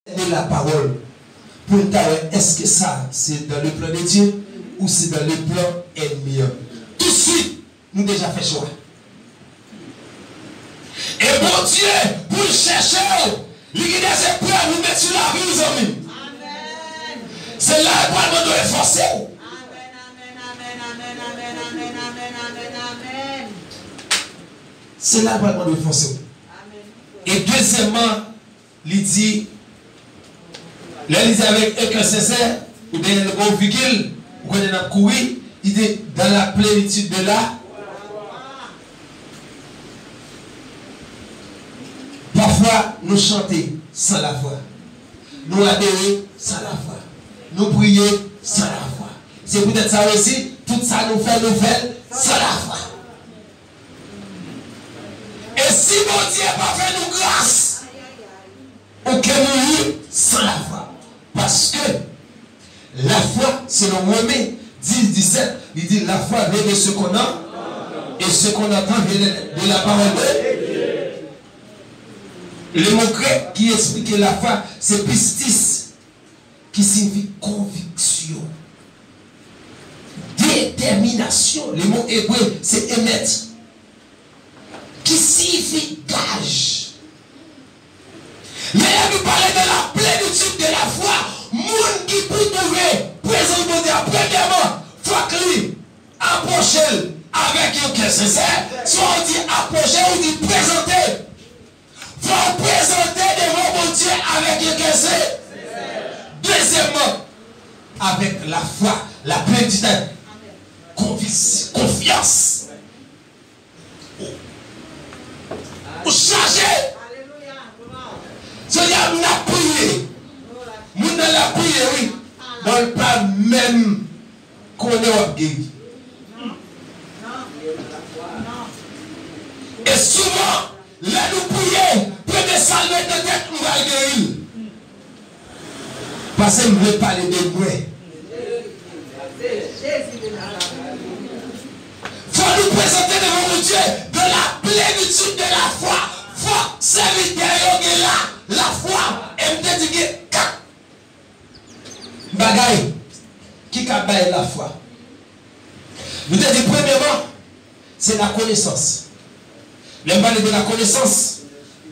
de la parole pour nous dire est-ce que ça c'est dans le plan de Dieu ou c'est dans le plan ennemi. Tout de suite, nous déjà fait choix. Et bon Dieu, pour chercher, il y a des épreuves, nous mettre sur la vie, nous amis. C'est là que nous devons efforcer. C'est là que nous devons efforcer. Et deuxièmement, il dit, là, il dit avec un cœur sincère, ou bien le bon véhicule, ou bien un courir, il dit dans la plénitude de la. Parfois, nous chanter sans la foi. Nous adorer sans la foi. Nous prier sans la foi. C'est peut-être ça aussi, tout ça nous fait sans la foi. Et si mon Dieu n'a pas fait nous grâce, aucun nous sans la foi. Parce que la foi, selon Romains 10, 17, il dit la foi vient de ce qu'on a et ce qu'on entend vient de la parole de Dieu. Le mot grec qui explique la foi, c'est pistis, qui signifie conviction, détermination. Le mot hébreu, c'est émettre, qui signifie gage. Mais là, nous parlons de la plénitude de la foi. Monde qui peut trouver, présenter Dieu, premièrement, il faut que lui approche avec un cœur sincère. Soit on dit approcher ou dit présenter. Il faut présenter devant mon Dieu avec un cœur sincère. Deuxièmement, avec la foi, la plénitude, confiance. Pour changer. C'est-à-dire, on a prié. On a prié, oui. Dans le pas même qu'on est guéri. Et souvent, là nous prions, prenez salver de tête, nous allons guérir. Parce que je veux parler de moi. Il faut nous présenter devant mon Dieu de la plénitude de la foi. Il faut servir là, la foi. Et me dit que bagaille qui a baillé la foi. Nous te dit premièrement, c'est la connaissance. Les balles de la connaissance,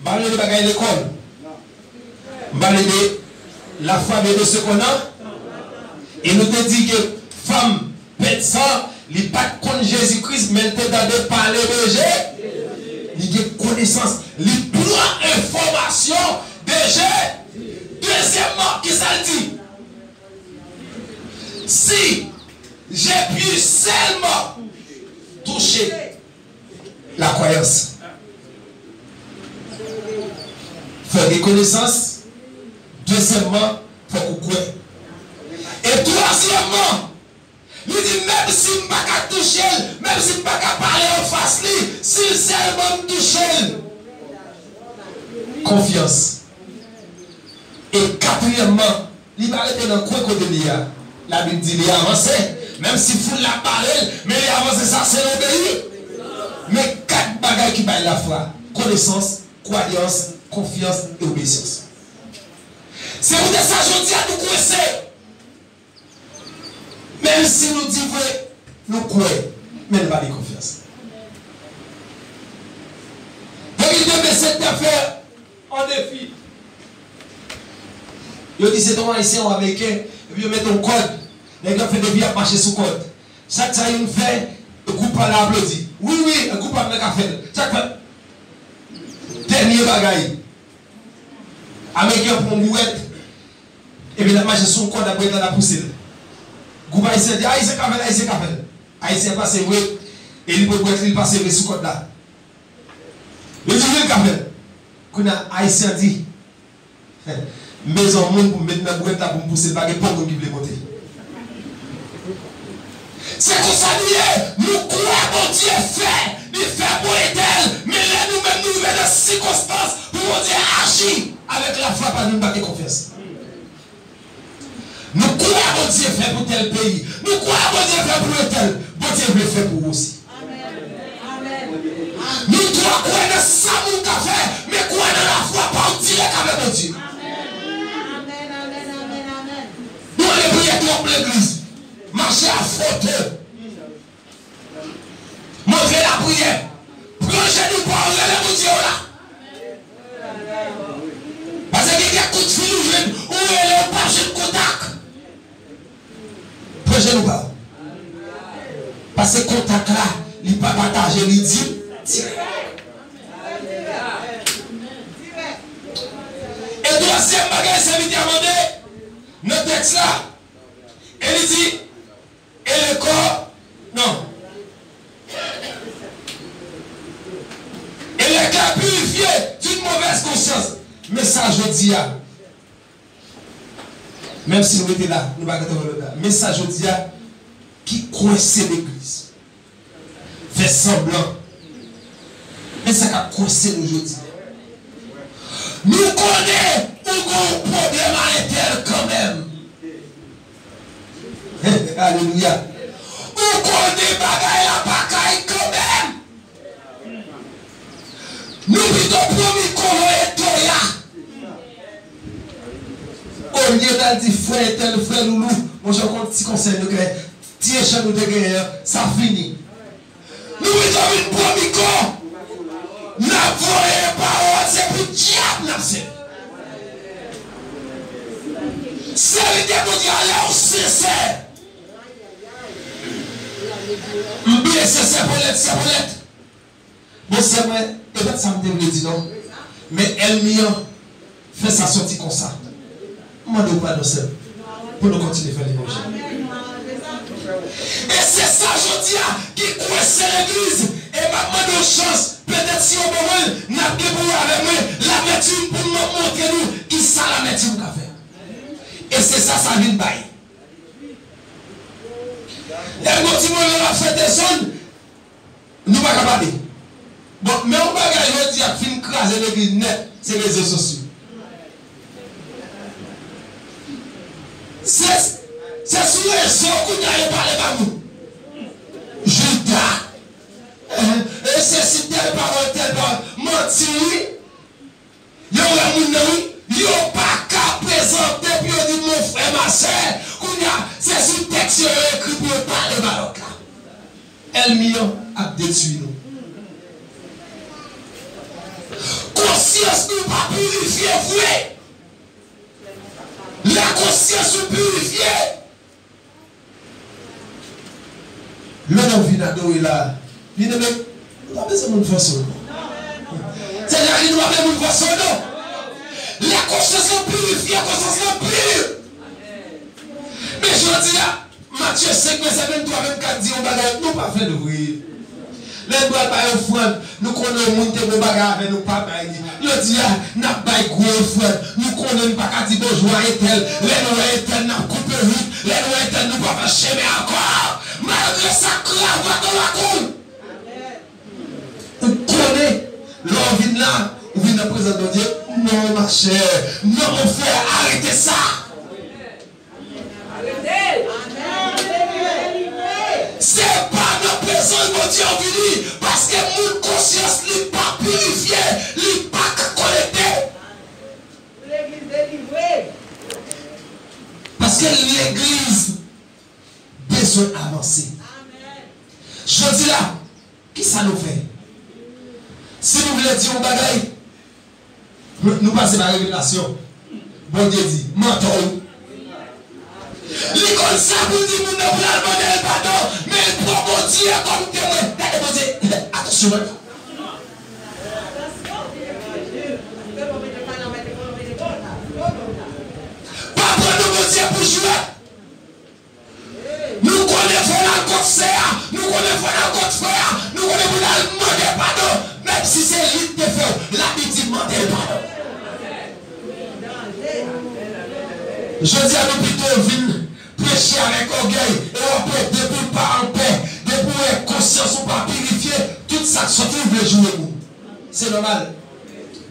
balles de bagaille l'école, balles de la foi de ce qu'on a. Et nous te dit que femme, pète ça, il n'est pas contre Jésus-Christ, mais elle te donne parler de Jésus. Il a connaissance, il prend information de Jésus. Deuxièmement, qui ça dit? Si j'ai pu seulement toucher la croyance, faire des connaissances. Deuxièmement, il faut qu'on croie. Et troisièmement, il dit même si je ne peux pas toucher, même si je ne peux pas parler en face, si seulement me toucher, confiance. Et quatrièmement, il va arrêter dans le coin côté de l'IA. La Bible dit il a avancé, même si vous la parlez, mais il a avancé, ça c'est l'obéir. Mais 4 bagages qui baillent la foi: connaissance, croyance, confiance et obéissance. C'est pour ça que je dis à nous coincer. Même si nous disons vrai, nous croyons, mais nous n'avons pas de confiance. Donc il devait cette affaire en défi. Il dit c'est un haïtien ou américain, et puis il met un code. Les gars font des vies à marcher sous code. Chaque fois qu'il fait, le groupe a applaudi. Oui, oui, le groupe a fait. Chaque fois. Dernier bagaille. Américain pour une bouette. Et puis la marche sous code après la poussée. Groupe haïtien dit haïtien qu'a fait, haïtien qu'a fait. Haïtien passe oui. Et il peut il passe sous code là. Le dit qu'a fait. Quand haïtien dit maison monde pour mettre dans boîte là pour pousser pas que pour qui veut monter. C'est comme ça nous croyons mon Dieu fait, il fait pour éternel, mais là nous-mêmes nous mettons dans circonstances pour mon Dieu agir avec la foi par nous pas de confiance. Nous croyons mon Dieu fait pour tel pays, nous croyons mon Dieu fait pour tel, mon Dieu veut faire pour vous aussi. Amen. Nous croyons dans ça nous qu'a fait, mais croyons dans la foi par Dieu avec mon Dieu. comme l'église. Marcher à photo. Montrer la prière. Plongez nous par les Dieu là. Parce qu'il y a des coups de fil où il est là, pas de contact. Plongez nous pas. Parce que contact là, il ne peut pas partager, il dit. Et troisième bagage, c'est vite demandé. Notre texte là, elle dit, et le corps, non. Et le cœur purifié d'une mauvaise conscience. Mais ça, je dis, même si nous étions là, nous ne pouvons pas le cas. Mais ça, je dis, qui coince l'église, fait semblant. Mais ça a coincé nous aujourd'hui. Nous connaissons un problème à l'intérieur quand même. Alléluia. Nous connaissons bagaille la bagaille quand même. Nous plutôt promis qu'on va être là. Au lieu d'aller dire frère tel, frère loulou, moi je compte petit conseil de guerre. Tiens, chez nous de guerre, ça finit. Nous plutôt promis qu'on n'a pas parole, c'est pour le diable. C'est l'idée pour dire là où c'est sincère. Bien sincère pour l'être, c'est pour l'être. Bon, c'est vrai, peut-être ça me dit non. Mais elle m'y fait sa sortie comme ça. Moi, je ne pas nous seul. Pour nous continuer à faire l'évangile. Et c'est ça, je dis, qui coince l'église. Et maintenant, de chance, peut-être si on peut n'a pas débrouillé avec moi, l'amertume pour nous montrer nous qui ça l'amertume qu'a fait. Et c'est ça, ça vient de bailler. Les motifs, on a fait des zones, nous ne pouvons pas parler. Bon, mais on va regarder, je dis, à film craser l'église net, c'est les réseaux sociaux. C'est sur les réseaux qu'on a parlé par nous. Judas. Et c'est si telle parole, mentir. Il y a un pas qu'à présenter, puis on dit mon frère, ma soeur, c'est sur le texte écrit pour parler Maroc. Elle a détruit nous. Conscience nous pas purifier, vrai. La conscience nous purifier. L'homme vient d'adorer là. Il ne veut pas besoin de façon. C'est-à-dire qu'il ne doit pas de façon, non. La conscience est purifiée, la conscience est pure. Mais je dis là, Matthieu 5, verset 23, 24 dit, on va nous pas faire de bruit. Les doigts pas offrande, nous connaissons monter nos bagages avec nos papas. Je dis, n'a pas gros offrande, nous connaissons pas qu'à dire bonjour et tel, les lois et tel, n'a coupé vite, les lois et tel, nous pas faire chemin encore. Malgré ça, cravate dans la cour. Vous connaissez, l'on vient là, on vient de présenter Dieu. Non, ma chère, non, mon frère, arrêtez ça. C'est pas notre personne, mon Dieu, venu, parce que mon conscience n'est pas purifiée, n'est pas connectée. L'église délivrée. Parce que l'église besoin d'avancer. Je dis là, qui ça nous fait? Si nous voulons dire un bagaille, nous passons par la révélation. Bon Dieu dit, menton. L'école ça vous dit, nous ne voulons pas demander pardon, mais pour mon Dieu comme témoin. Attention. Pas prendre mon Dieu pour jouer. Nous connaissons la côte frère, nous connaissons la côte frère, nous connaissons la demander pardon, même si c'est lui qui fait, la dit demander pardon. Je dis à nous plutôt venir prêcher avec orgueil et après, depuis pas en paix, depuis conscience ou pas purifié, toute ça sortie veut jouer nous. C'est normal.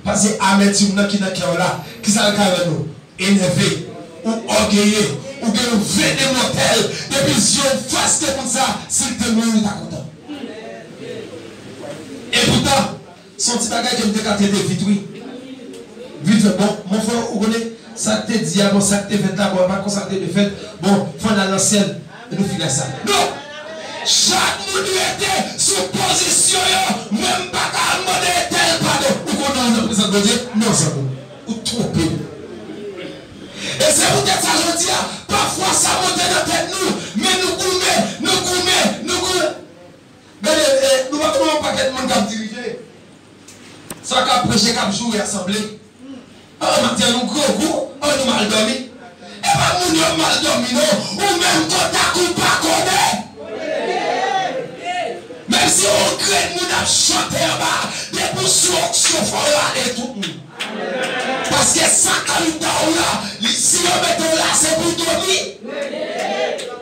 Parce que amertume qui n'a qu'à là, qui s'en avec nous, énervé ou orgueilleux. Ou bien nous venons mortels, depuis si on fasse comme ça, s'il te mouille, il est content. Et pourtant, son petit bagage qui me décate vite, oui. Vite, bon, mon frère, vous connaissez, ça te dit, bon, ça te fait là, bon, pas ça te fait, bon, faut aller à l'ancienne et nous finir ça. Non! Chaque monde était sous position, même pas qu'à demander tel pardon. Ou qu'on a un président de Dieu? Non, c'est bon. Ou trompé. Et c'est peut-être ça, je dis, parfois ça monte dans tête nous, mais nous gourmets. Nous ne pouvons pas que le monde qui dirige. Ça qui a prêché, qui a joué, assemblé. Oh, maintenant, nous gros goût, oh, nous mal dormi. Et pas nous mal dormi, non, ou même contact ou pas connaître. Même si on crée, nous avons chanté en bas, des poussons sur le fond et tout. Parce que 50 ans là, si on met là, c'est pour dormir.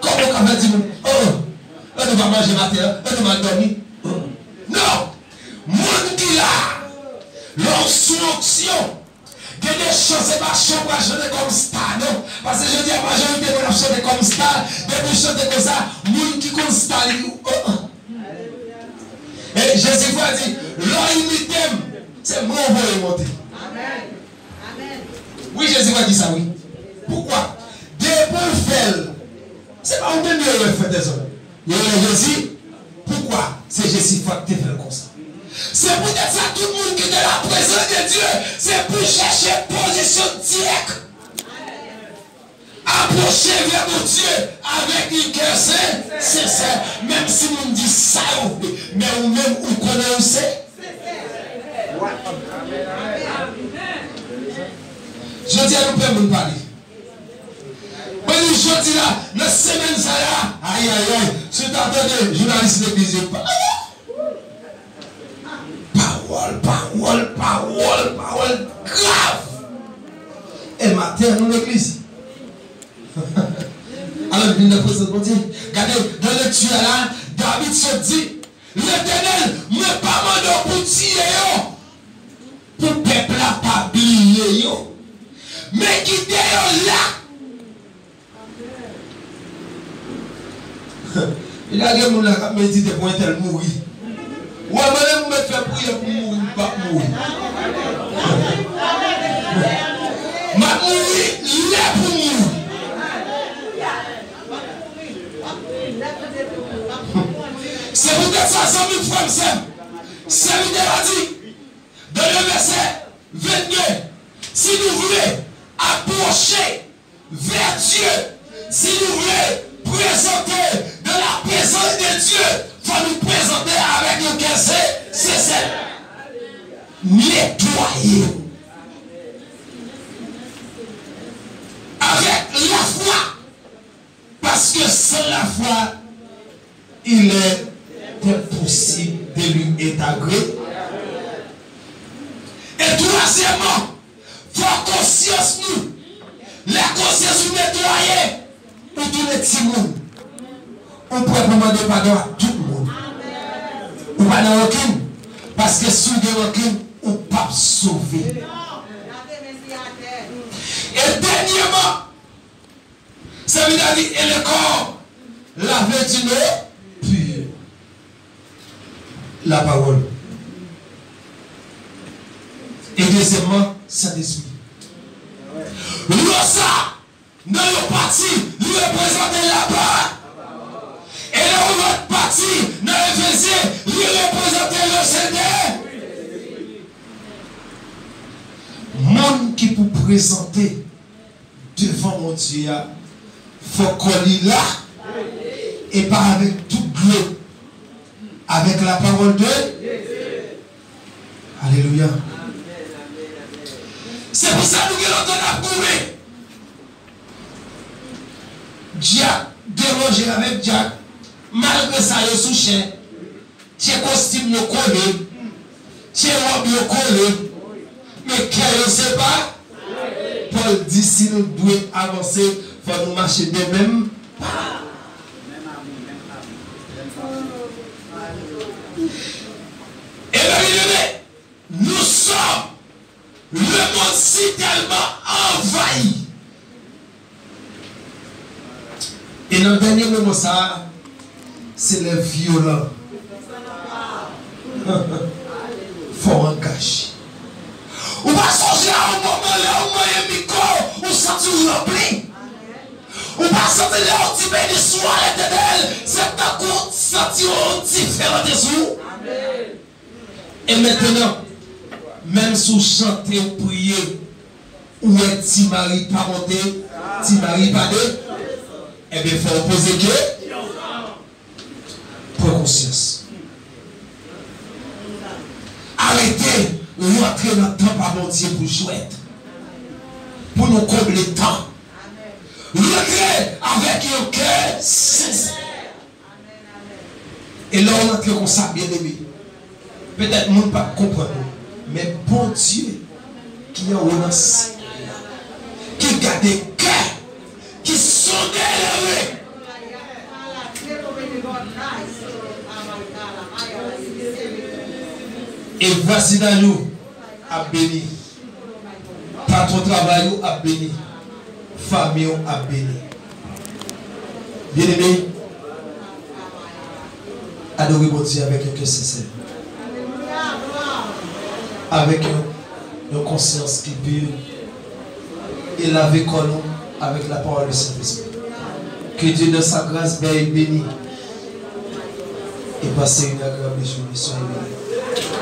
Comment on va dire, oh, on ne va manger matin, on ne va dormir. Non, monde qui là, l'onction. Il y a des choses, c'est pas chaud pour chanter comme star, non? Parce que je dis à la majorité, on a chanté comme star, depuis chanter comme ça, monde qui comme star, il dit, oh. Et Jésus a dit, l'imité, c'est moi qui vais monter. Amen. Oui, Jésus a dit ça, oui. Pourquoi? Des bons faits, c'est pas un demi de fait des hommes. Il y a Jésus, pourquoi? C'est Jésus qui fait comme ça. C'est peut-être ça tout le monde qui est dans la présence de Dieu. C'est pour chercher position directe. Approcher vers mon Dieu avec une cœur sincère. Même si on dit ça, mais ou même on connaît où c'est. Je dis à nous pouvons nous parler. Mais je dis là, la semaine ça là, aïe aïe aïe, si tu entends journaliste de l'église, parole grave. Et matin, nous l'église. Alors, il vient de présenter mon Dieu. Regardez, dans le lecture là, David se dit, l'Éternel ne m'a pas mandé pour tirer, pour le peuple n'a pas oublié, mais qui est là. Il y a des gens qui me disent pour un tel mourir. Ou à moi, me faire prier pour mourir, pas mourir. Ma mourir, là pour mourir. C'est peut-être ça, 100 000 frères sœurs. Serviteur a dit, dans le verset 22, si nous voulons approcher vers Dieu, si nous voulons présenter de la présence de Dieu, il faut nous présenter avec un cœur sincère. Nettoyer. Avec la foi. Parce que sans la foi, il est impossible de lui intégrer. Et troisièmement, il faut conscience nous. La conscience nous nettoyer pour tous les petits monde. On peut demander pardon à tout le monde. Ou pas dans aucune. Parce que si vous avez aucune, on ne peut pas sauver. Et dernièrement, ça veut dire, et le corps, laver d'une eau pure. La parole. Et deuxièmement, Saint-Esprit. L'ossa, dans le parti, lui représente là-bas. Et dans l'autre parti, dans l'Éphésiens, lui représente le Seigneur. Monde qui pour présenter devant mon Dieu, il faut qu'on lit là. Et pas avec toute l'eau. Avec la parole de Dieu. Alléluia. C'est pour ça que nous allons entendre courir. Jack, déranger avec Jack. Malgré ça, il est sous chien. Tes costumes sont collés. Tes robes sont collées. Mais qu'elle ne sait pas. Paul dit si nous devons avancer, il faut nous marcher de même pas. Et bien, nous sommes le monde si tellement envahi. Et dans le dernier moment, ça, c'est le violent. Faut engager. On va changer à un moment là où il y a un micro, on sent tout rempli. On va sentir dit là, tu bénis soit l'éternel, c'est ta compte sentir différent de vous. Et maintenant, même si vous chantez ou priez, où est si Marie pas monté, si Marie pas de, eh bien, il faut poser que pour conscience. Arrêtez, rentrer dans le temps par mon Dieu pour jouer. Pour nous combler le temps. Rentrez avec un cœur sincère. Et là, on entre comme ça, bien aimé. Peut-être que nous ne pas comprendre. Mais bon Dieu, qui est en renonce, qui garde le cœur, qui sonne élevé. Et voici dans nous, à béni. Patron travail à béni. Famille à béni. Bien aimé, adorez mon Dieu avec un cœur sincère. Avec une conscience qui pure. Et laver colon avec la parole du Saint-Esprit. Que Dieu de sa grâce béni. Et passer une agréable journée. Soyez bénis.